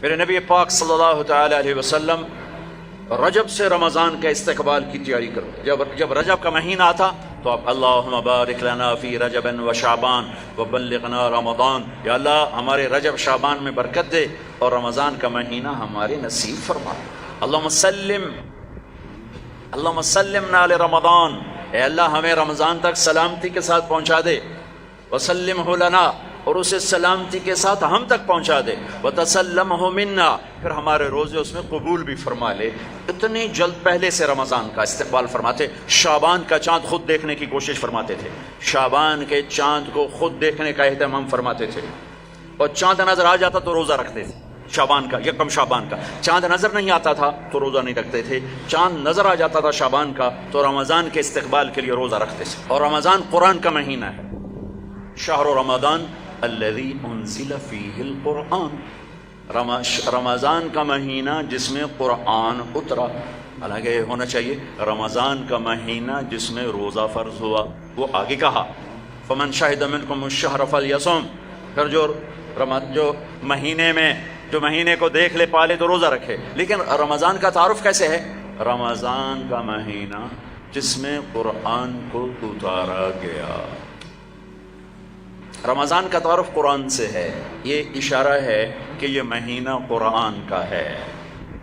میرے نبی پاک صلی اللہ تعالی علیہ وسلم رجب سے رمضان کا استقبال کی تیاری کرو. جب رجب کا مہینہ آتا تو آپ اللہم بارک لنا فی رجب و شعبان وبلغنا رمضان، یا اللہ ہمارے رجب شعبان میں برکت دے اور رمضان کا مہینہ ہمارے نصیب فرما. اللہم سلمنا لرمضان، اے اللہ ہمیں رمضان تک سلامتی کے ساتھ پہنچا دے. وسلمہ لنا، اور اسے سلامتی کے ساتھ ہم تک پہنچا دے. وتسلمہ منا، پھر ہمارے روزے اس میں قبول بھی فرما لے. اتنی جلد پہلے سے رمضان کا استقبال فرماتے. شعبان کا چاند خود دیکھنے کی کوشش فرماتے تھے، شعبان کے چاند کو خود دیکھنے کا اہتمام فرماتے تھے، اور چاند نظر آ جاتا تو روزہ رکھتے تھے. شعبان کا، یکم شعبان کا چاند نظر نہیں آتا تھا تو روزہ نہیں رکھتے تھے. چاند نظر آ جاتا تھا شعبان کا تو رمضان کے استقبال کے لیے روزہ رکھتے تھے. اور رمضان قرآن کا مہینہ ہے. شہر رمضان الذی انزل فیہ القرآن، رمضان کا مہینہ جس میں قرآن اترا. حالانکہ ہونا چاہیے رمضان کا مہینہ جس میں روزہ فرض ہوا. وہ آگے کہا فمن شہد منکم الشہر فلیصم، پھر جو مہینے کو دیکھ لے پالے تو روزہ رکھے. لیکن رمضان کا تعارف کیسے ہے؟ رمضان کا مہینہ جس میں قرآن کو اتارا گیا. رمضان کا تعارف قرآن سے ہے. یہ اشارہ ہے کہ یہ مہینہ قرآن کا ہے.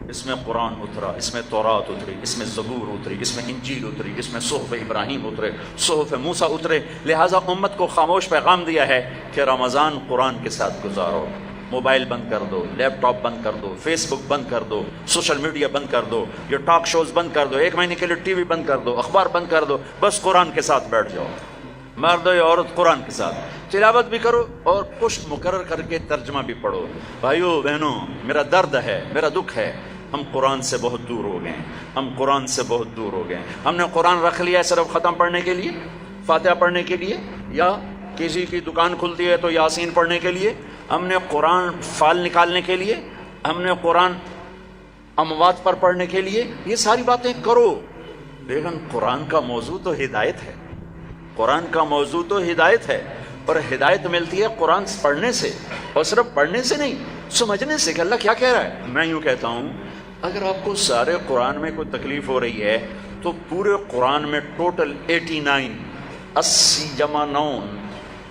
اس میں قرآن اترا، اس میں تورات اتری، اس میں زبور اتری، اس میں انجیل اتری، اس میں صحف ابراہیم اترے، صحف موسیٰ اترے. لہٰذا امت کو خاموش پیغام دیا ہے کہ رمضان قرآن کے ساتھ گزارو. موبائل بند کر دو، لیپ ٹاپ بند کر دو، فیس بک بند کر دو، سوشل میڈیا بند کر دو، یہ ٹاک شوز بند کر دو، 1 مہینے کے لیے ٹی وی بند کر دو، اخبار بند کر دو. بس قرآن کے ساتھ بیٹھ جاؤ. مرد یا عورت قرآن کے ساتھ تلاوت بھی کرو اور پشت مقرر کر کے ترجمہ بھی پڑھو. بھائیو بہنوں، میرا درد ہے، میرا دکھ ہے، ہم قرآن سے بہت دور ہو گئے. ہم قرآن سے بہت دور ہو گئے. ہم نے قرآن رکھ لیا ہے صرف ختم پڑھنے کے لیے، فاتحہ پڑھنے کے لیے، یا کسی کی دکان کھلتی ہے تو یاسین پڑھنے کے لیے. ہم نے قرآن فال نکالنے کے لیے، ہم نے قرآن اموات پر پڑھنے کے لیے. یہ ساری باتیں کرو، لیکن قرآن کا موضوع تو ہدایت ہے. قرآن کا موضوع تو ہدایت ہے، اور ہدایت ملتی ہے قرآن پڑھنے سے، اور صرف پڑھنے سے نہیں، سمجھنے سے کہ اللہ کیا کہہ رہا ہے. میں یوں کہتا ہوں، اگر آپ کو سارے قرآن میں کوئی تکلیف ہو رہی ہے تو پورے قرآن میں ٹوٹل 89 80 جمع 9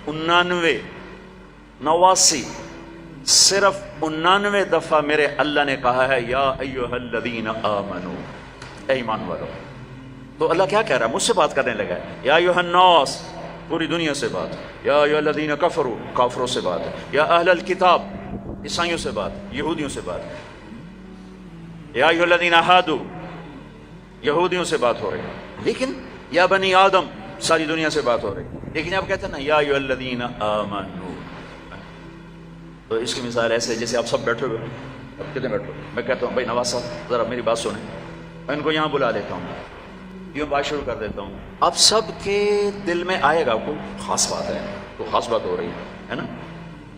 89 صرف 99 دفعہ میرے اللہ نے کہا ہے یا ایھا الذین آمنو، اے ایمان والو. تو اللہ کیا کہہ رہا ہے؟ مجھ سے بات کرنے لگا ہے. یا ایھا الناس، پوری دنیا سے بات. یا ایھا الذین کفروا، کافروں سے بات. یا اہل الکتاب، عیسائیوں سے بات، یہودیوں سے بات. یا ایھا الذین ہادوا، یہودیوں سے بات ہو رہی ہے. لیکن یا بنی آدم، ساری دنیا سے بات ہو رہی ہے. لیکن آپ کہتے ہیں نا یا ایھا الذین آمنو. تو اس کی مثال ایسے جیسے آپ سب بیٹھے ہوئے ہیں. اب کتنے بیٹھے؟ میں کہتا ہوں بھائی نواز صاحب ذرا میری بات سنیں. میں ان کو یہاں بلا لیتا ہوں، یوں بات شروع کر دیتا ہوں. آپ سب کے دل میں آئے گا کوئی خاص بات ہے، کوئی خاص بات ہو رہی ہے نا،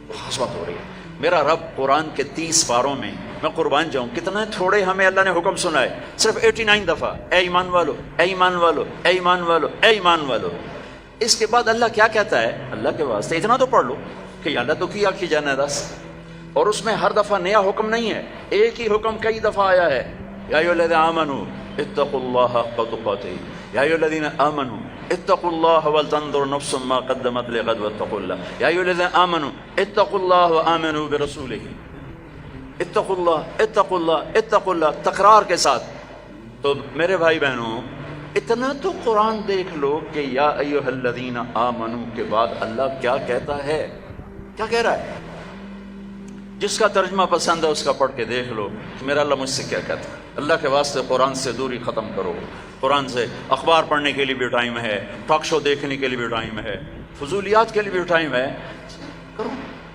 کوئی خاص بات ہو رہی ہے. میرا رب قرآن کے 30 پاروں میں، میں قربان جاؤں کتنے تھوڑے ہمیں اللہ نے حکم سنا ہے، صرف 89 دفعہ اے ایمان والو، اے ایمان والو، اے ایمان والو، اے ایمان والو. اس کے بعد اللہ کیا کہتا ہے؟ اللہ کے واسطے اتنا تو پڑھ لو کہ اللہ تو کیا کی جانا دس. اور اس میں ہر دفعہ نیا حکم نہیں ہے، ایک ہی حکم کئی دفعہ آیا ہے. یا ایھا الذین آمنوا اتقوا اللہ حق تقاتہ، یا ایھا الذین آمنوا اتقوا اللہ ولتنظر نفس ما قدمت لغد واتقوا اللہ. یا ایھا الذین آمنوا اتقوا اللہ وآمنوا برسولہ. اتقوا اللہ، اتقوا اللہ، اتقوا اللہ، تکرار کے ساتھ. تو میرے بھائی بہنوں، اتنا تو قرآن دیکھ لو کہ یا ایھا الذین آمنوا کے بعد اللہ کیا کہتا ہے، کیا کہہ رہا ہے. جس کا ترجمہ پسند ہے اس کا پڑھ کے دیکھ لو کہ میرا اللہ مجھ سے کیا کہتا ہے. اللہ کے واسطے قرآن سے دوری ختم کرو. قرآن سے اخبار پڑھنے کے لیے بھی ٹائم ہے، ٹاک شو دیکھنے کے لیے بھی ٹائم ہے، فضولیات کے لیے بھی ٹائم ہے. کرو،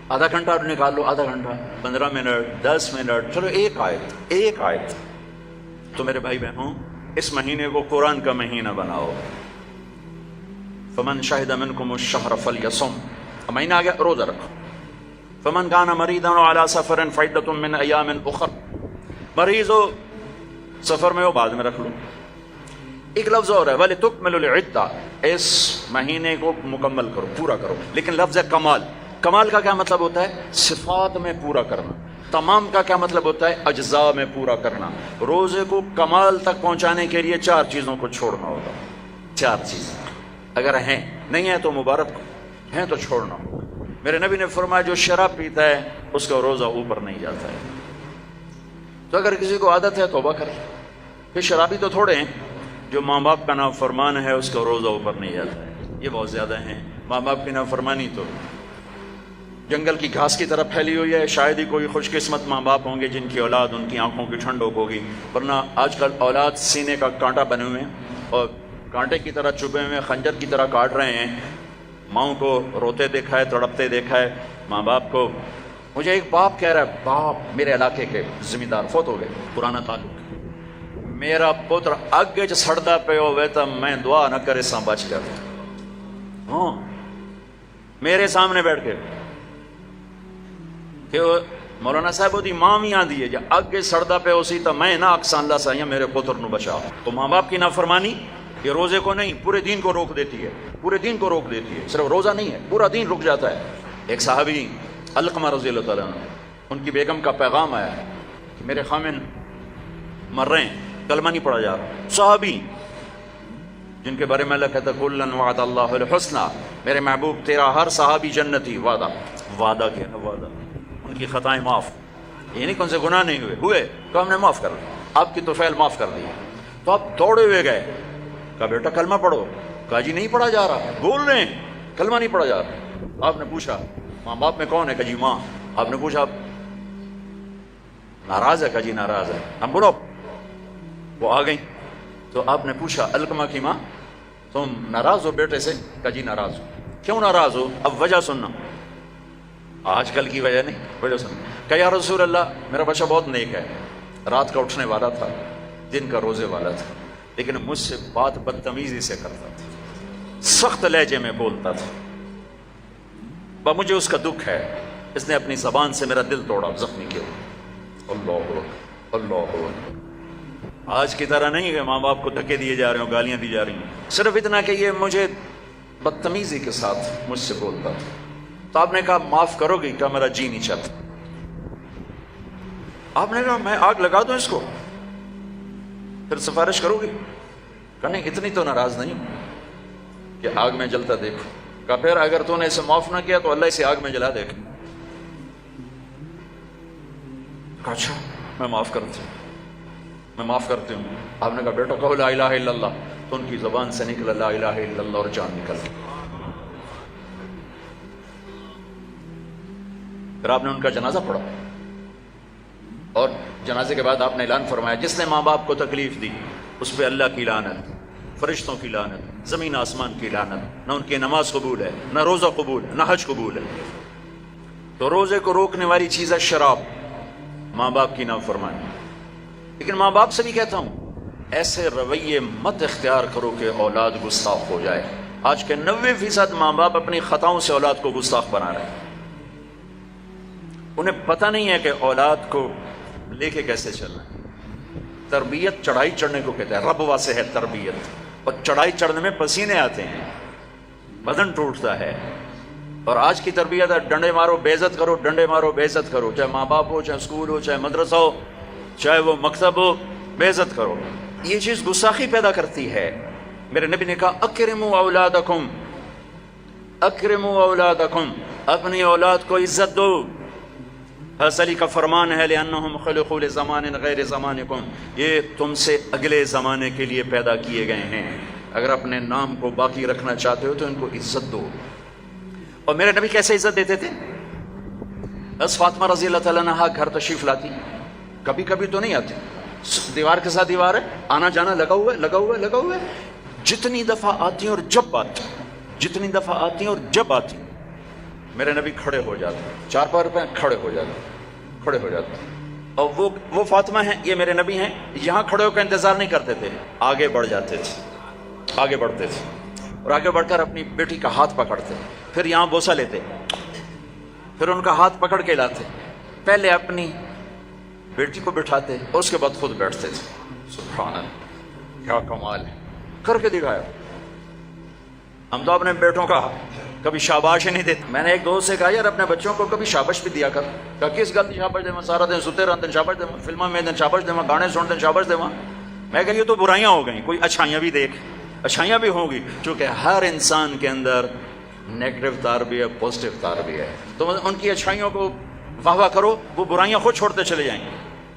آدھا گھنٹہ نکال لو، آدھا گھنٹہ، 15 منٹ، 10 منٹ، چلو ایک آیت. تو میرے بھائی بہنوں، اس مہینے کو قرآن کا مہینہ بناؤ. فمن شہد منکم الشہر فلیصم، مہینہ آ گیا، روزہ رکھو. فمن کان مریضا علی سفر فعدۃ من ایام اخر، مریض ہو، سفر میں ہو، بعد میں رکھ لو. ایک لفظ اور ہے وَلِتُكْمِلُوا الْعِدَّةَ، اس مہینے کو مکمل کرو، پورا کرو. لیکن لفظ ہے کمال. کمال کا کیا مطلب ہوتا ہے؟ صفات میں پورا کرنا. تمام کا کیا مطلب ہوتا ہے؟ اجزاء میں پورا کرنا. روزے کو کمال تک پہنچانے کے لیے 4 چیزوں کو چھوڑنا ہوگا. 4 چیزیں اگر ہیں، نہیں ہیں تو مبارک، ہیں تو چھوڑنا ہوگا. میرے نبی نے فرمایا جو شراب پیتا ہے اس کا روزہ اوپر نہیں جاتا ہے. تو اگر کسی کو عادت ہے توبہ کرے. پھر شرابی تو تھوڑے ہیں، جو ماں باپ کا نافرمان ہے اس کا روزہ اوپر نہیں جاتا ہے، یہ بہت زیادہ ہیں. ماں باپ کی نافرمانی تو جنگل کی گھاس کی طرح پھیلی ہوئی ہے. شاید ہی کوئی خوش قسمت ماں باپ ہوں گے جن کی اولاد ان کی آنکھوں کی ٹھنڈک ہوگی، ورنہ آج کل اولاد سینے کا کانٹا بنے ہوئے ہیں اور کانٹے کی طرح چبھے ہوئے خنجر کی طرح کاٹ رہے ہیں. ماؤں کو روتے دیکھا ہے، تڑپتے دیکھا ہے، ماں باپ کو. مجھے ایک باپ کہہ رہا ہے، باپ میرے علاقے کے زمیندار فوت ہو گئے، پرانا تعلق، میرا پتر اگے چ سڑدا پہ ہوئے تو میں دعا نہ کرے سا بچ کر. ہاں میرے سامنے بیٹھ کے کہ مولانا صاحب وہ دی ماں بھی آندی ہے جی اگے سڑدا پہ اسی تو میں نہ اکسان اللہ سائیں میرے پتر نو بچا. تو ماں باپ کی نافرمانی یہ روزے کو نہیں پورے دین کو روک دیتی ہے، پورے دین کو روک دیتی ہے. صرف روزہ نہیں ہے، پورا دین رک جاتا ہے. ایک صحابی علقمہ رضی اللہ تعالیٰ عنہ، ان کی بیگم کا پیغام آیا ہے کہ میرے خامن مر رہے ہیں، کلمہ نہیں پڑھا جا رہا. صحابی جن کے بارے میں اللہ کہتا ہے کلن وعد اللہ الحسنى، میرے محبوب تیرا ہر صحابی جنتی. وعدہ کیا ہے؟ وعدہ. ان کی خطائیں معاف، یہ نہیں کہ ان سے گناہ نہیں ہوئے تو ہم نے معاف کر دیا، آپ کی توفیل معاف کر دی. تو آپ دوڑے ہوئے گئے، کہا بیٹا کلمہ پڑھو. کہا جی نہیں پڑھا جا رہا، بول رہے ہیں کلمہ نہیں پڑھا جا رہا. آپ نے پوچھا ماں باپ میں کون ہے؟ کہا جی ماں. آپ نے پوچھا ناراض ہے؟ کہا جی ناراض ہے. ہم بولو وہ آ گئیں. تو آپ نے پوچھا علقمہ کی ماں تم ناراض ہو بیٹے سے؟ کہا جی ناراض ہو. کیوں ناراض ہو؟ اب وجہ سننا، آج کل کی وجہ نہیں، وجہ سننا. کہ یا رسول اللہ میرا بچہ بہت نیک ہے، رات کا اٹھنے والا تھا، دن کا روزے والا تھا، لیکن مجھ سے بات بدتمیزی سے کرتا تھا، سخت لہجے میں بولتا تھا. مجھے اس کا دکھ ہے، اس نے اپنی زبان سے میرا دل توڑا، زخمی کیا. اللہ اللہ. آج کی طرح نہیں کہ ماں باپ کو دھکے دیے جا رہے ہوں، گالیاں دی جا رہی ہیں، صرف اتنا کہ یہ مجھے بدتمیزی کے ساتھ مجھ سے بولتا تھا. تو آپ نے کہا معاف کرو گی؟ کہا میرا جی نہیں چاہتا. آپ نے کہا میں آگ لگا دوں اس کو، پھر سفارش کرو گی؟ کہا نہیں اتنی تو ناراض نہیں کہ آگ میں جلتا دیکھو. کہا پھر اگر تو نے اسے معاف نہ کیا تو اللہ اسے آگ میں جلا دے گا. کہا اچھا میں معاف کرتی ہوں، میں معاف کرتی ہوں. آپ نے کہا بیٹا کہو لا الہ الا اللہ. تو ان کی زبان سے نکلا لا الہ الا اللہ اور جان نکل گئی. پھر آپ نے ان کا جنازہ پڑھا اور جنازے کے بعد آپ نے اعلان فرمایا جس نے ماں باپ کو تکلیف دی اس پہ اللہ کی لعنت، فرشتوں کی لعنت، زمین آسمان کی لعنت. نہ ان کی نماز قبول ہے، نہ روزہ قبول ہے، نہ حج قبول ہے. تو روزے کو روکنے والی چیز ہے شراب، ماں باپ کی نافرمانی. لیکن ماں باپ سے بھی کہتا ہوں ایسے رویے مت اختیار کرو کہ اولاد گستاخ ہو جائے. آج کے 90% ماں باپ اپنی خطاؤں سے اولاد کو گستاخ بنا رہے ہیں. انہیں پتہ نہیں ہے کہ اولاد کو لے کے کیسے چلنا ہے. تربیت چڑھائی چڑھنے کو کہتے ہیں، رب واسے ہے تربیت. اور چڑھائی چڑھنے میں پسینے آتے ہیں، بدن ٹوٹتا ہے. اور آج کی تربیت ہے ڈنڈے مارو بے عزت کرو، ڈنڈے مارو بے عزت کرو، چاہے ماں باپ ہو، چاہے اسکول ہو، چاہے مدرسہ ہو، چاہے وہ مکتب ہو، بے عزت کرو. یہ چیز گستاخی پیدا کرتی ہے. میرے نبی نے کہا اکرموا اولادکم، اکرموا اولادکم، اپنی اولاد کو عزت دو. حضرت علی کا فرمان ہے لأنہم خلقوا لزمان غیر زمانکم، یہ تم سے اگلے زمانے کے لیے پیدا کیے گئے ہیں. اگر اپنے نام کو باقی رکھنا چاہتے ہو تو ان کو عزت دو. اور میرے نبی کیسے عزت دیتے تھے؟ بس فاطمہ رضی اللہ تعالیٰ عنہا گھر تشریف لاتی، کبھی کبھی تو نہیں آتی، دیوار کے ساتھ دیوار ہے، آنا جانا لگا ہوا ہے، لگا ہوا ہے، لگا ہوا ہے. جتنی دفعہ آتی ہیں اور جب آتی، جتنی دفعہ آتی ہیں اور جب آتی، میرے نبی کھڑے ہو جاتے، چار پار پہ کھڑے ہو جاتے، کھڑے ہو جاتے. اور وہ فاطمہ ہیں، یہ میرے نبی ہیں، یہاں کھڑے ہو کر انتظار نہیں کرتے تھے، آگے بڑھ جاتے تھے، آگے بڑھتے تھے اور آگے بڑھ کر اپنی بیٹی کا ہاتھ پکڑتے، پھر یہاں بوسہ لیتے، پھر ان کا ہاتھ پکڑ کے لاتے، پہلے اپنی بیٹی کو بٹھاتے اور اس کے بعد خود بیٹھتے تھے. سبحان اللہ، کیا کمال ہے، کر کے دکھایا. ہم تو اپنے بیٹوں کا کبھی شاباش ہی نہیں دیتے. میں نے ایک دوست سے کہا یار اپنے بچوں کو کبھی شاباش بھی دیا کر. کہا کس گل کی شاباش دے سارا دن ستے رہتے شاباش دے فلموں میں شاباش دے گانے سنتے شاباش دے. میں کہ یہ تو برائیاں ہو گئیں, کوئی اچھائیاں بھی دیکھ. اچھائیاں بھی ہوں گی, چونکہ ہر انسان کے اندر نیگیٹو تار بھی ہے, پازیٹیو تار بھی ہے. تو ان کی اچھائیوں کو واہ واہ کرو, وہ برائیاں خود چھوڑتے چلے جائیں گے.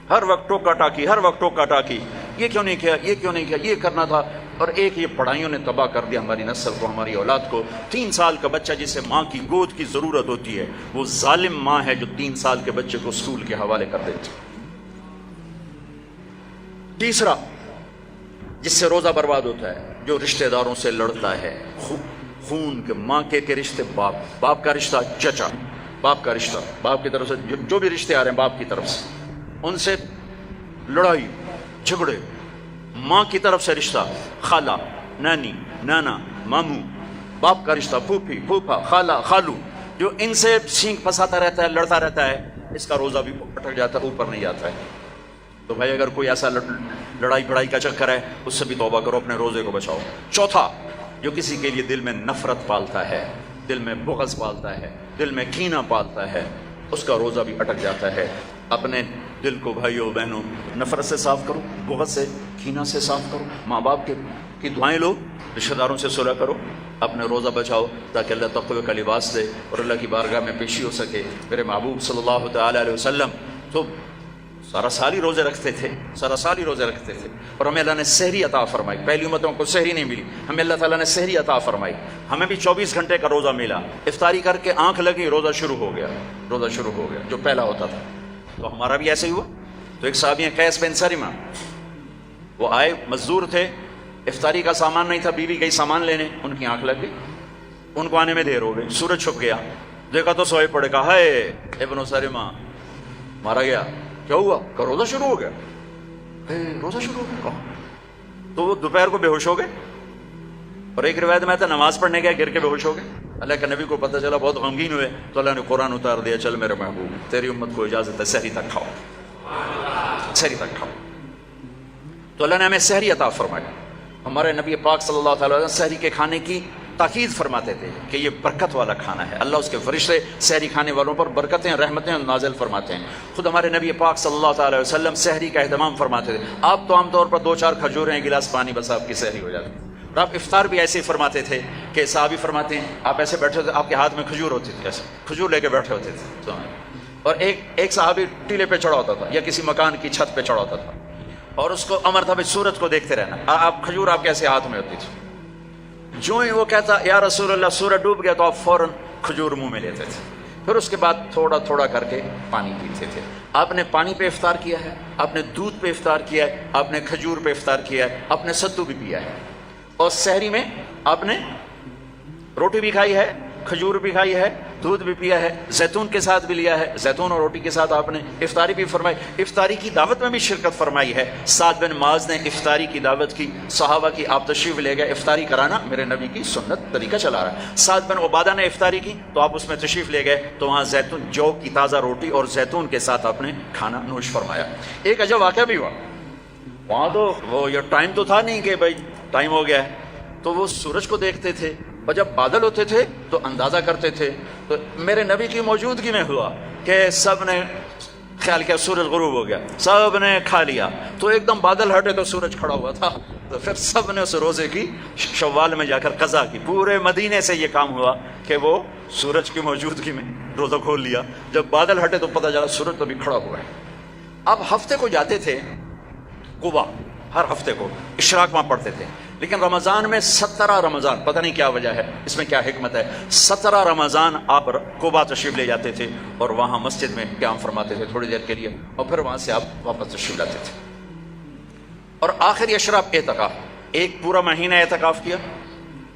ہر وقت ٹوکا ٹاکی, ہر وقت ٹوکا ٹاکی, یہ کیوں نہیں کیا, یہ کیوں نہیں کیا, یہ کرنا تھا. اور ایک یہ پڑھائیوں نے تباہ کر دیا ہماری نسل کو, ہماری اولاد کو. 3 سال کا بچہ جسے ماں کی گود کی ضرورت ہوتی ہے, وہ ظالم ماں ہے جو 3 سال کے بچے کو اسکول کے حوالے کر دیتی. تیسرا جس سے روزہ برباد ہوتا ہے, جو رشتہ داروں سے لڑتا ہے, خون کے ماں کے رشتے, باپ کا رشتہ, چچا باپ کا رشتہ, باپ کی طرف سے جو بھی رشتے آ رہے ہیں باپ کی طرف سے, ان سے لڑائی جھگڑے. ماں کی طرف سے رشتہ, خالہ, نانی, نانا, ماموں, باپ کا رشتہ, پھوپھی, پھوپھا, خالہ, خالو, جو ان سے سینگ پھنساتا رہتا ہے, لڑتا رہتا ہے, اس کا روزہ بھی اٹک جاتا ہے, اوپر نہیں جاتا ہے. تو بھائی اگر کوئی ایسا لڑائی بڑائی کا چکر ہے, اس سے بھی توبہ کرو, اپنے روزے کو بچاؤ. چوتھا, جو کسی کے لیے دل میں نفرت پالتا ہے, دل میں بغض پالتا ہے, دل میں کینہ پالتا ہے, اس کا روزہ بھی اٹک جاتا ہے. اپنے دل کو بھائیوں بہنوں نفرت سے صاف کرو, بغض سے, کینہ سے صاف کرو. ماں باپ کی دعائیں لو, رشتہ داروں سے صلح کرو, اپنے روزہ بچاؤ, تاکہ اللہ تقوی کا لباس دے اور اللہ کی بارگاہ میں پیشی ہو سکے. میرے محبوب صلی اللہ تعالی علیہ وسلم تو سارا سال ہی روزے رکھتے تھے, سارا سال ہی روزے رکھتے تھے. اور ہمیں اللہ نے سحری عطا فرمائی. پہلی امتوں کو سحری نہیں ملی, ہمیں اللہ تعالیٰ نے سحری عطا فرمائی. ہمیں بھی 24 گھنٹے کا روزہ ملا. افطاری کر کے آنکھ لگی, روزہ شروع ہو گیا, روزہ شروع ہو گیا, جو پہلا ہوتا تھا. تو ہمارا بھی ایسے ہی ہوا. تو ایک صحابی ہیں قیس بن سریمہ, وہ آئے, مزدور تھے, افطاری کا سامان نہیں تھا, بیوی گئی سامان لینے, ان کی آنکھ لگ گئی, ان کو آنے میں دیر ہو گئی. سورج چھپ گیا, دیکھا تو سوئے پڑے, کہا ہے ابن سریمہ مارا گیا. کیا ہوا؟ کہ روزہ شروع ہو گیا. روزہ شروع ہو گیا. تو وہ دوپہر کو بے ہوش ہو گئے, اور ایک روایت میں تھا نماز پڑھنے گیا, گر کے بے ہوش ہو گئے. اللہ کے نبی کو پتہ چلا, بہت غمگین ہوئے, تو اللہ نے قرآن اتار دیا, چل میرے محبوب تیری امت کو اجازت ہے سحری تک کھاؤ, سحری تک کھاؤ. تو اللہ نے ہمیں سحری عطا فرمائی. ہمارے نبی پاک صلی اللہ تعالی وسلم سحری کے کھانے کی تاکید فرماتے تھے کہ یہ برکت والا کھانا ہے. اللہ اس کے فرشتے سحری کھانے والوں پر برکتیں, رحمتیں نازل فرماتے ہیں. خود ہمارے نبی پاک صلی اللہ تعالی وسلم سحری کا اہتمام فرماتے تھے. آپ تو عام طور پر 2-4 کھجوریں, ایک گلاس پانی, بس آپ کی سحری ہو جاتی. اور آپ افطار بھی ایسے ہی فرماتے تھے کہ صحابی فرماتے ہیں آپ ایسے بیٹھے تھے, آپ کے ہاتھ میں کھجور ہوتی تھی, ایسے کھجور لے کے بیٹھے ہوتے تھے. اور ایک صحابی ٹیلے پہ چڑھا ہوتا تھا یا کسی مکان کی چھت پہ چڑھا ہوتا تھا, اور اس کو امر تھا بھائی سورج کو دیکھتے رہنا. آپ کھجور آپ کیسے ہاتھ میں ہوتی تھی. جو ہی وہ کہتا یا رسول اللہ سورج ڈوب گیا, تو آپ فوراً کھجور منہ میں لیتے تھے. پھر اس کے بعد تھوڑا تھوڑا کر کے پانی پیتے تھے. آپ نے پانی پہ افطار کیا ہے, آپ نے دودھ پہ افطار کیا ہے, آپ نے کھجور پہ افطار کیا ہے, آپ نے ستو بھی پیا ہے. اور سحری میں آپ نے روٹی بھی کھائی ہے, کھجور بھی کھائی ہے, دودھ بھی پیا ہے, زیتون کے ساتھ بھی لیا ہے, زیتون اور روٹی کے ساتھ آپ نے افطاری بھی فرمائی. افطاری کی دعوت میں بھی شرکت فرمائی ہے. سعد بن معاذ نے افطاری کی دعوت کی, صحابہ کی, آپ تشریف لے گئے. افطاری کرانا میرے نبی کی سنت طریقہ چلا رہا ہے. سعد بن عبادہ نے افطاری کی, تو آپ اس میں تشریف لے گئے, تو وہاں زیتون, جو کی تازہ روٹی اور زیتون کے ساتھ آپ نے کھانا نوش فرمایا. ایک عجب واقعہ بھی ہوا وہاں. تو وہ یہ ٹائم تو تھا نہیں کہ بھائی ٹائم ہو گیا ہے, تو وہ سورج کو دیکھتے تھے, اور جب بادل ہوتے تھے تو اندازہ کرتے تھے. تو میرے نبی کی موجودگی میں ہوا کہ سب نے خیال کیا سورج غروب ہو گیا, سب نے کھا لیا, تو ایک دم بادل ہٹے تو سورج کھڑا ہوا تھا. تو پھر سب نے اس روزے کی شوال میں جا کر قضا کی. پورے مدینے سے یہ کام ہوا کہ وہ سورج کی موجودگی میں روزہ کھول لیا. جب بادل ہٹے تو پتہ چلا سورج تو بھی کھڑا ہوا ہے. اب ہفتے کو جاتے تھے قبا, ہر ہفتے کو اشراق وہاں پڑھتے تھے. لیکن رمضان میں 17 رمضان, پتہ نہیں کیا وجہ ہے, اس میں کیا حکمت ہے, 17 رمضان آپ قبا تشریف لے جاتے تھے, اور وہاں مسجد میں قیام فرماتے تھے تھوڑی دیر کے لیے, اور پھر وہاں سے آپ واپس تشریف لاتے تھے. اور آخری اشراف اعتکاف, ایک پورا مہینہ اعتکاف کیا,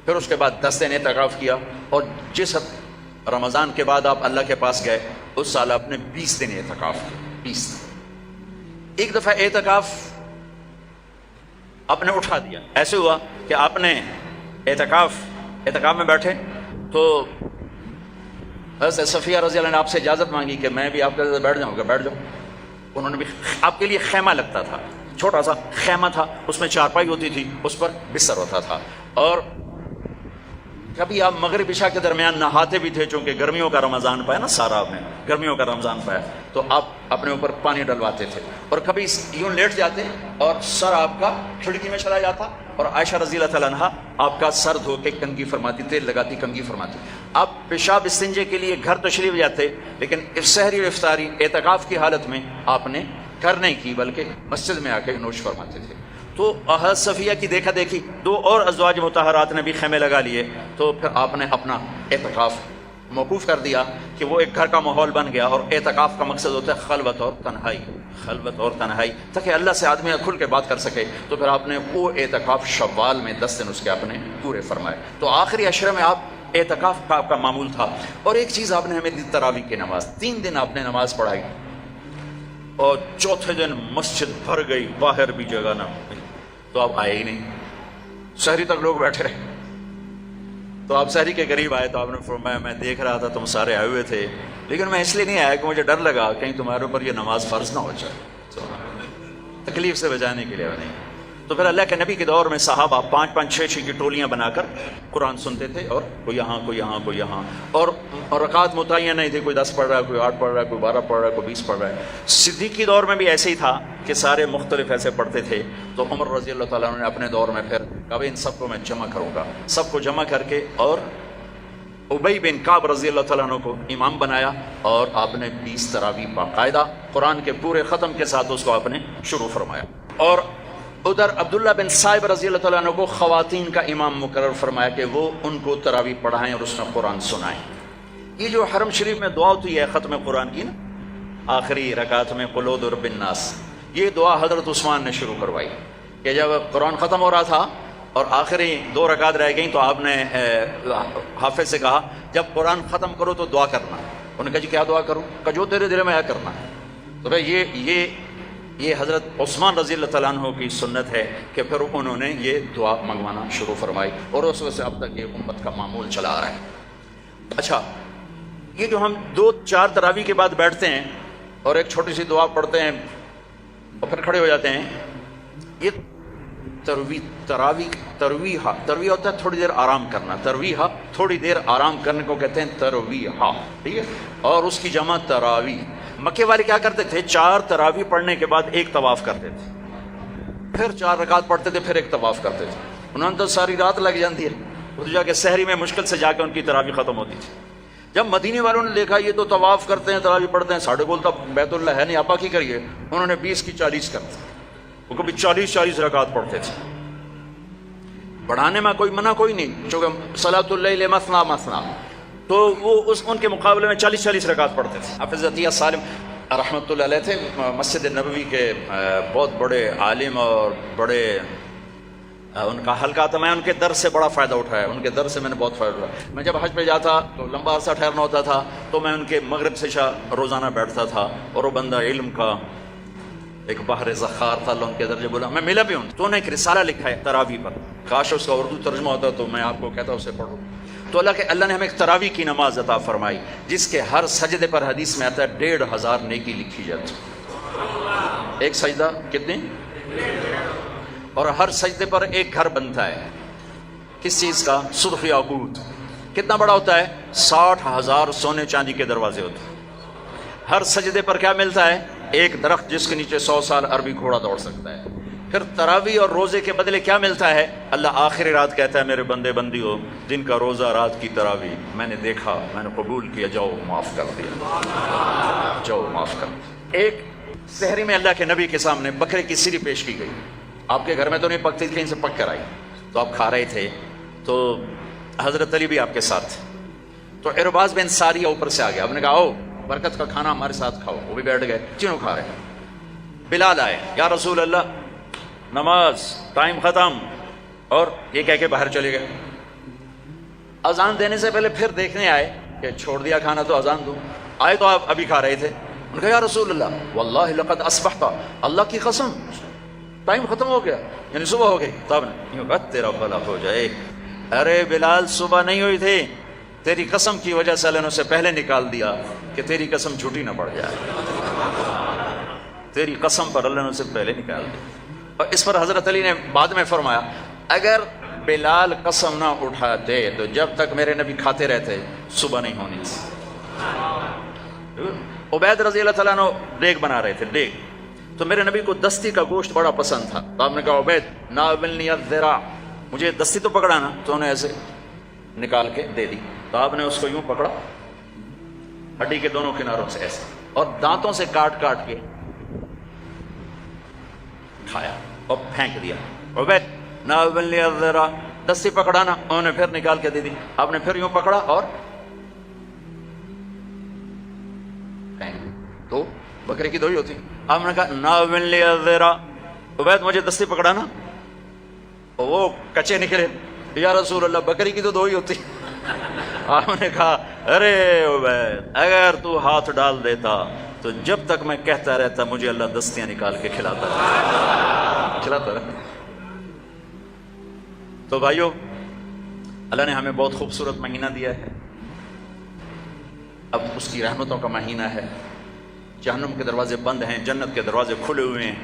پھر اس کے بعد 10 دن اعتکاف کیا. اور جس رمضان کے بعد آپ اللہ کے پاس گئے, اس سال آپ نے 20 دن اعتکاف کیا. 20 دن. ایک دفعہ اعتکاف آپ نے اٹھا دیا. ایسے ہوا کہ آپ نے اعتکاف میں بیٹھے, تو حضرت صفیہ رضی اللہ عنہ نے آپ سے اجازت مانگی کہ میں بھی آپ کے ساتھ بیٹھ جاؤں گا. بیٹھ جاؤ. انہوں نے بھی, آپ کے لیے خیمہ لگتا تھا, چھوٹا سا خیمہ تھا, اس میں چارپائی ہوتی تھی, اس پر بستر ہوتا تھا, اور کبھی آپ مغرب عشاء کے درمیان نہاتے بھی تھے، چونکہ گرمیوں کا رمضان پایا نا، سارا میں گرمیوں کا رمضان پایا، تو آپ اپنے اوپر پانی ڈلواتے تھے، اور کبھی یوں لیٹ جاتے اور سر آپ کا کھڑکی میں چلا جاتا، اور عائشہ رضی اللہ تعالیٰ عنہا آپ کا سر دھو کے کنگھی فرماتی، تیل لگاتی کنگھی فرماتی۔ آپ پیشاب استنجے کے لیے گھر تشریف جاتے، لیکن سحری و افطاری اعتکاف کی حالت میں آپ نے گھر نہیں کی، بلکہ مسجد میں آ کے نوش فرماتے تھے۔ تو حضرت صفیہ کی دیکھا دیکھی 2 اور ازواج مطہرات نے بھی خیمے لگا لیے، تو پھر آپ نے اپنا اعتکاف موقوف کر دیا کہ وہ ایک گھر کا ماحول بن گیا، اور اعتکاف کا مقصد ہوتا ہے خلوت اور تنہائی، خلوت اور تنہائی، تاکہ اللہ سے آدمی کھل کے بات کر سکے۔ تو پھر آپ نے وہ اعتکاف شوال میں 10 دن اس کے آپ نے پورے فرمائے۔ تو آخری عشرے میں آپ اعتکاف کا آپ کا معمول تھا۔ اور ایک چیز آپ نے ہمیں دی، تراویح کی نماز، 3 دن آپ نے نماز پڑھائی، اور چوتھے دن مسجد بھر گئی، باہر بھی جگہ نہ ملی، تو آپ آئے ہی نہیں، شہری تک لوگ بیٹھے رہے۔ تو آپ شہری کے قریب آئے تو آپ نے فرمایا میں دیکھ رہا تھا تم سارے آئے ہوئے تھے، لیکن میں اس لیے نہیں آیا کہ مجھے ڈر لگا کہیں تمہارے اوپر یہ نماز فرض نہ ہو جائے، تو تکلیف سے بچانے کے لیے نہیں۔ تو پھر اللہ کے نبی کے دور میں صحابہ 5-5 6-6 کی ٹولیاں بنا کر قرآن سنتے تھے، اور کوئی یہاں کوئی یہاں کوئی یہاں، اور رکعت متعین نہیں تھی، کوئی 10 پڑھ رہا ہے، کوئی 8 پڑھ رہا ہے، کوئی 12 پڑھ رہا ہے، کوئی 20 پڑھ رہا ہے۔ صدیق کے دور میں بھی ایسے ہی تھا کہ سارے مختلف ایسے پڑھتے تھے۔ تو عمر رضی اللہ تعالیٰ عنہ نے اپنے دور میں پھر کہا ان سب کو میں جمع کروں گا، سب کو جمع کر کے، اور ابی بن کعب رضی اللہ تعالیٰ عنہ کو امام بنایا، اور آپ نے 20 تراویح باقاعدہ قرآن کے پورے ختم کے ساتھ اس کو آپ نے شروع فرمایا۔ اور ادھر عبداللہ بن صائب رضی اللہ تعالیٰ عنہ کو خواتین کا امام مقرر فرمایا کہ وہ ان کو تراویح پڑھائیں اور اس میں قرآن سنائیں۔ یہ جو حرم شریف میں دعا ہوتی ہے ختم قرآن کی نا، آخری رکعت میں قل اعوذ برب الناس، یہ دعا حضرت عثمان نے شروع کروائی کہ جب قرآن ختم ہو رہا تھا اور آخری 2 رکعت رہ گئیں، تو آپ نے حافظ سے کہا جب قرآن ختم کرو تو دعا کرنا۔ انہوں نے کہا جی کیا دعا کروں؟ کہ جو تیرے دل میں آیا کرنا۔ تو بھائی یہ حضرت عثمان رضی اللہ تعالیٰ عنہ کی سنت ہے کہ پھر انہوں نے یہ دعا منگوانا شروع فرمائی، اور اس وقت سے اب تک یہ امت کا معمول چلا آ رہا ہے۔ اچھا، یہ جو ہم 2-4 تراویح کے بعد بیٹھتے ہیں اور ایک چھوٹی سی دعا پڑھتے ہیں اور پھر کھڑے ہو جاتے ہیں، یہ ترویحہ ہوتا ہے تھوڑی دیر آرام کرنا، ترویحہ تھوڑی دیر آرام کرنے کو کہتے ہیں ترویحہ، ٹھیک ہے؟ اور اس کی جمع تراویح۔ مکے والے کیا کرتے تھے؟ 4 تراویح پڑھنے کے بعد ایک طواف کرتے تھے، پھر 4 رکعت پڑھتے تھے، پھر ایک طواف کرتے تھے۔ انہوں نے تو ساری رات لگ جاتی ہے، اس جا کے سحری میں مشکل سے جا کے ان کی تراویح ختم ہوتی تھی۔ جب مدینے والوں نے دیکھا یہ تو طواف کرتے ہیں، تراویح پڑھتے ہیں، ساڑھے کول تو بیت اللہ ہے نہیں، آپا کی کریے، انہوں نے 20 کی 40 کر دی، وہ کبھی 40 رکعت پڑھتے تھے۔ بڑھانے میں کوئی منع کوئی نہیں، چونکہ صلاۃ اللیل مثنی مثنی، تو وہ ان کے مقابلے میں 40 رکعت پڑھتے تھے۔ حافظ عطیہ سالم رحمۃ اللہ علیہ تھے، مسجد نبوی کے بہت بڑے عالم اور بڑے، ان کا حلقہ تھا، میں ان کے درس سے بڑا فائدہ اٹھایا، ان کے درس سے میں نے بہت فائدہ اٹھایا۔ میں جب حج پہ جاتا تو لمبا عرصہ ٹھہرنا ہوتا تھا، تو میں ان کے مغرب سے عشاء روزانہ بیٹھتا تھا، اور وہ بندہ علم کا ایک بحر ذخار تھا، اللہ ان کے درجے بولا، میں ملا بھی ہوں۔ تو انہوں نے ایک رسالہ لکھا ہے تراویح پر، کاش اس کا اردو ترجمہ ہوتا تو میں آپ کو کہتا اسے پڑھو۔ تو اللہ نے ہمیں ایک تراویح کی نماز عطا فرمائی، جس کے ہر سجدے پر حدیث میں آتا ہے 1500 نیکی لکھی جاتی۔ ایک سجدہ کتنے؟ اور ہر سجدے پر ایک گھر بنتا ہے، کس چیز کا؟ سرخ یاقوت۔ کتنا بڑا ہوتا ہے؟ 60,000 سونے چاندی کے دروازے ہوتے ہیں۔ ہر سجدے پر کیا ملتا ہے؟ ایک درخت جس کے نیچے 100 سال عربی گھوڑا دوڑ سکتا ہے۔ پھر تراویح اور روزے کے بدلے کیا ملتا ہے؟ اللہ آخری رات کہتا ہے میرے بندے بندی ہو، دن کا روزہ رات کی تراویح میں نے دیکھا، میں نے قبول کیا، جاؤ معاف کر دیا، جاؤ معاف کر دیا۔ ایک سحری میں اللہ کے نبی کے سامنے بکرے کی سری پیش کی گئی، آپ کے گھر میں تو نہیں پکتی تھی، کہیں سے پک کر آئی، تو آپ کھا رہے تھے، تو حضرت علی بھی آپ کے ساتھ تھے۔ تو ارباز بن ساریہ اوپر سے آ گیا، آپ نے کہا آؤ برکت کا کھانا ہمارے ساتھ کھاؤ، وہ بھی بیٹھ گئے، تینوں کھا رہے۔ بلال آئے، یا رسول اللہ نماز ٹائم ختم، اور یہ کہہ کے باہر چلے گئے۔ اذان دینے سے پہلے پھر دیکھنے آئے کہ چھوڑ دیا کھانا تو اذان دوں، آئے تو آپ ابھی کھا رہے تھے۔ انہوں نے کہا یا رسول اللہ واللہ لقد اصبحت، اللہ کی قسم ٹائم ختم ہو گیا، یعنی صبح ہو گئی۔ تو یوں کہا تیرا بھلا ہو جائے، ارے بلال صبح نہیں ہوئی تھی، تیری قسم کی وجہ سے اللہ نے اسے پہلے نکال دیا کہ تیری قسم جھوٹی نہ پڑ جائے، تیری قسم پر اللہ نے اسے پہلے نکال دیا۔ اور اس پر حضرت علی نے بعد میں فرمایا اگر بلال قسم نہ اٹھاتے تو جب تک میرے نبی کھاتے رہتے صبح نہیں ہونی تھی۔ عبید رضی اللہ تعالیٰ عنہ دیگ بنا رہے تھے، دیگ، تو میرے نبی کو دستی کا گوشت بڑا پسند تھا، تو آپ نے کہا عبید ناولنی الذراع، مجھے دستی تو پکڑانا، تو انہیں ایسے نکال کے دے دی، تو آپ نے اس کو یوں پکڑا ہڈی کے دونوں کناروں سے ایسے، اور دانتوں سے کاٹ کاٹ کے کھایا اور پھینک دیا۔ عبید ناولنی الذراع، دستی پکڑانا، انہوں نے پھر نکال کے دے دی، آپ نے پھر یوں پکڑا اور تو بکرے کی دو ہی ہوتی، آپ نے کہا ناولنی الذراع، عبید مجھے دستی پکڑانا، وہ کچے نکلے، یا رسول اللہ بکری کی تو دو ہی ہوتی۔ آپ نے کہا ارے عبید اگر تو ہاتھ ڈال دیتا تو جب تک میں کہتا رہتا مجھے اللہ دستیاں نکال کے کھلاتا رہتا۔ تو بھائیو، اللہ نے ہمیں بہت خوبصورت مہینہ دیا ہے، اب اس کی رحمتوں کا مہینہ ہے، جہنم کے دروازے بند ہیں، جنت کے دروازے کھلے ہوئے ہیں،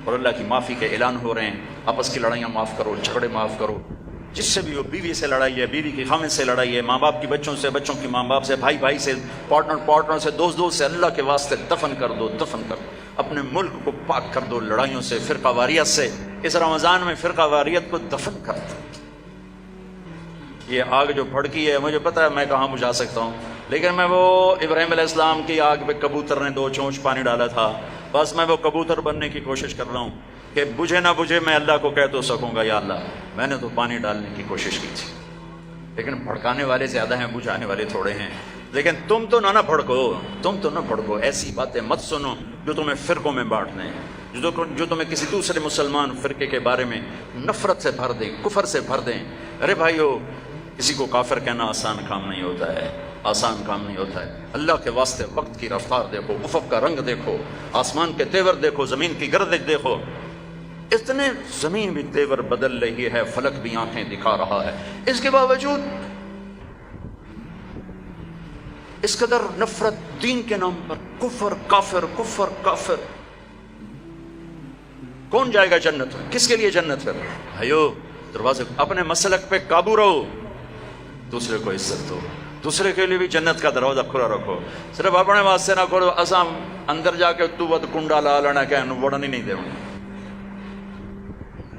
اور اللہ کی معافی کے اعلان ہو رہے ہیں۔ آپس کی لڑائیاں معاف کرو، جھگڑے معاف کرو، جس سے بھی ہو، بیوی سے لڑائی ہے، بیوی کی خامن سے لڑائی ہے، ماں باپ کی بچوں سے، بچوں کی ماں باپ سے، بھائی بھائی سے، پارٹنر سے، دوست سے، اللہ کے واسطے دفن کر دو، دفن کر دو، اپنے ملک کو پاک کر دو لڑائیوں سے، فرقہ واریت سے۔ اس رمضان میں فرقہ واریت کو دفن کر دو۔ یہ آگ جو بھڑکی ہے، مجھے پتہ ہے میں کہاں بجھا سکتا ہوں، لیکن میں وہ ابراہیم علیہ السلام کی آگ پہ کبوتر نے 2 چونچ پانی ڈالا تھا، بس میں وہ کبوتر بننے کی کوشش کر رہا ہوں کہ بجھے نہ بجھے میں اللہ کو کہہ تو سکوں گا یا اللہ میں نے تو پانی ڈالنے کی کوشش کی تھی، لیکن بھڑکانے والے زیادہ ہیں، بجھانے والے تھوڑے ہیں۔ لیکن تم تو نہ بھڑکو، ایسی باتیں مت سنو جو تمہیں فرقوں میں بانٹ دیں، جو تمہیں کسی دوسرے مسلمان فرقے کے بارے میں نفرت سے بھر دیں، کفر سے بھر دیں۔ ارے بھائیو، کسی کو کافر کہنا آسان کام نہیں ہوتا ہے، آسان کام نہیں ہوتا ہے۔ اللہ کے واسطے وقت کی رفتار دیکھو، افق کا رنگ دیکھو، آسمان کے تیور دیکھو، زمین کی گردش دیکھو، اتنے زمین بھی تیور بدل رہی ہے، فلک بھی آنکھیں دکھا رہا ہے، اس کے باوجود اس قدر نفرت دین کے نام پر، کفر کافر۔ کون جائے گا جنت؟ کس کے لیے جنت ہے؟ بھائیو، دروازے اپنے مسلک پہ قابو رہو، دوسرے کو عزت دو، دوسرے کے لیے بھی جنت کا دروازہ کھلا رکھو، صرف اپنے واسطے نہ کرو اسام اندر جا کے تو ود کنڈا لا لینا کہ وڑن ہی نہیں دے،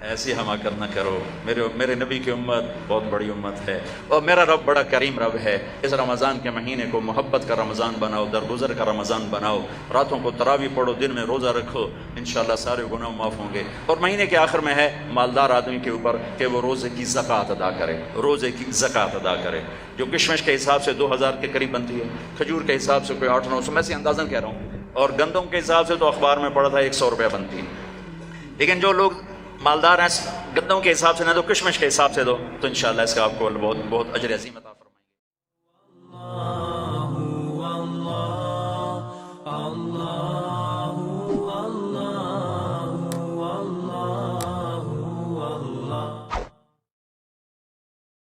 ایسی حماقت نہ کرو۔ میرے نبی کی امت بہت بڑی امت ہے، اور میرا رب بڑا کریم رب ہے۔ اس رمضان کے مہینے کو محبت کا رمضان بناؤ، درگزر کا رمضان بناؤ، راتوں کو تراویح پڑھو، دن میں روزہ رکھو، انشاءاللہ سارے گناہ معاف ہوں گے۔ اور مہینے کے آخر میں ہے مالدار آدمی کے اوپر کہ وہ روزے کی زکوٰۃ ادا کرے، روزے کی زکوٰۃ ادا کرے، جو کشمش کے حساب سے 2000 کے قریب بنتی ہے، کھجور کے حساب سے کوئی 800-900، میں سے اندازاً کہہ رہا ہوں، اور گندم کے حساب سے تو اخبار میں پڑھا تھا 100 روپیہ بنتی ہے۔ لیکن جو لوگ مالدار ہیں، گندم کے حساب سے نہ دو، کشمش کے حساب سے دو، تو انشاءاللہ اس کا آپ کو بہت اجر عظیم عطا فرمائے گا۔